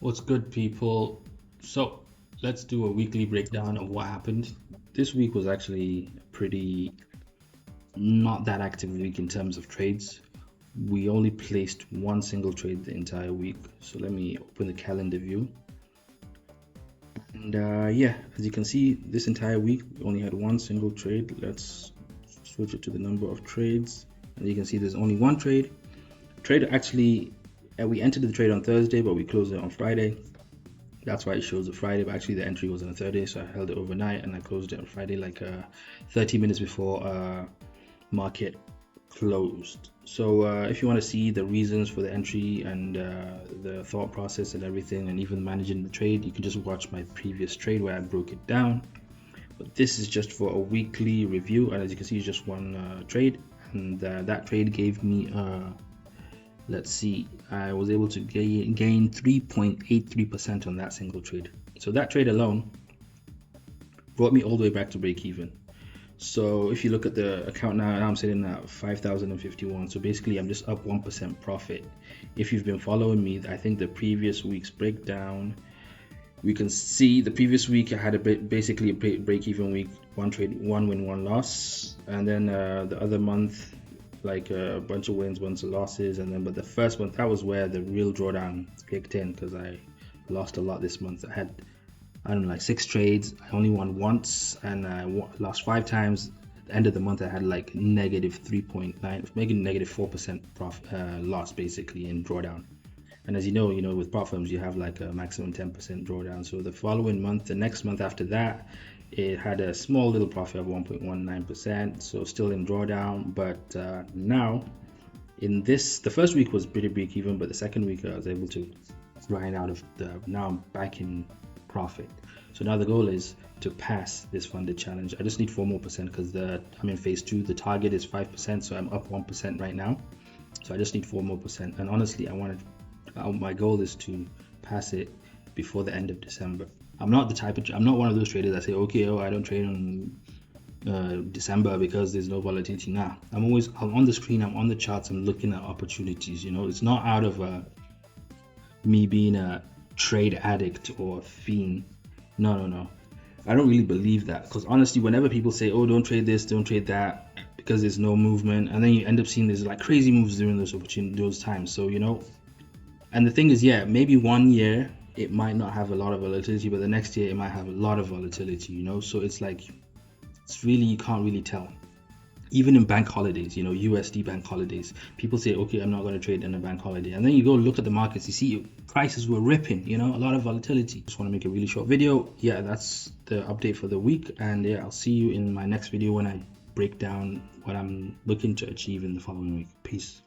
What's good, people? So, let's do a weekly breakdown of what happened. This week was actually a pretty not that active week in terms of trades. We only placed one single trade the entire week. So, let me open the calendar view. And yeah, as you can see, this entire week we only had one single trade. Let's switch it to the number of trades. And you can see there's only one trade. Trade actually, we entered the trade on Thursday, but we closed it on Friday. That's why it shows a Friday, but actually the entry was on a Thursday, so I held it overnight and I closed it on Friday, like 30 minutes before market closed. So if you want to see the reasons for the entry and the thought process and everything, and even managing the trade, you can just watch my previous trade where I broke it down. But this is just for a weekly review, and as you can see, it's just one trade, and that trade gave me let's see, I was able to gain 3.83% on that single trade. So that trade alone brought me all the way back to break even. So if you look at the account now I'm sitting at 5,051. So basically I'm just up 1% profit. If you've been following me, I think the previous week's breakdown, we can see the previous week I had basically a break-even week, one trade, one win, one loss, and then the other month like a bunch of wins, bunch of losses, and then but the first month, that was where the real drawdown kicked in because I lost a lot this month. I had, I don't know, like 6 trades. I only won once, and I lost 5 times. At the end of the month, I had like negative 3.9, making negative 4% loss basically in drawdown. And as you know, with prop firms, you have like a maximum 10% drawdown. So the following month, the next month after that, it had a small little profit of 1.19%, so still in drawdown. But now in this, the first week was pretty break even, but the second week I was able to grind out of now I'm back in profit. So now the goal is to pass this funded challenge. I just need 4 more percent because I'm in phase 2. The target is 5%, so I'm up 1% right now. So I just need 4 more percent. And honestly, my goal is to pass it before the end of December. I'm not one of those traders that say, okay, I don't trade on December because there's no volatility. Nah, I'm on the screen, I'm on the charts, I'm looking at opportunities. It's not out of me being a trade addict or a fiend. No. I don't really believe that, because honestly, whenever people say, oh, don't trade this, don't trade that, because there's no movement, and then you end up seeing there's like crazy moves during those times. So and the thing is, yeah, maybe one year it might not have a lot of volatility, but the next year it might have a lot of volatility, So it's like, you can't really tell. Even in bank holidays, USD bank holidays, people say, okay, I'm not going to trade in a bank holiday. And then you go look at the markets, you see prices were ripping, a lot of volatility. Just want to make a really short video. Yeah, that's the update for the week. And yeah, I'll see you in my next video when I break down what I'm looking to achieve in the following week. Peace.